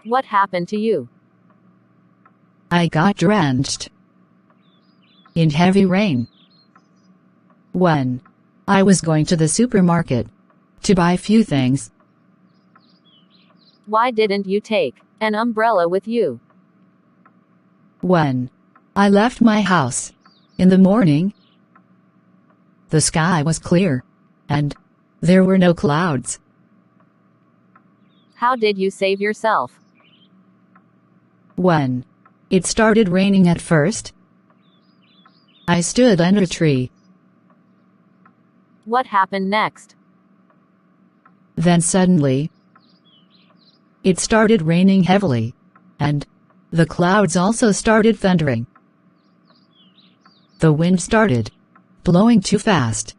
What happened to you? I got drenched in heavy rain when I was going to the supermarket to buy a few things. Why didn't you take an umbrella with you? When I left my house in the morning, the sky was clear and there were no clouds. How did you save yourself? When it started raining at first, I stood under a tree. What happened next? Then suddenly, it started raining heavily, and the clouds also started thundering. The wind started blowing too fast,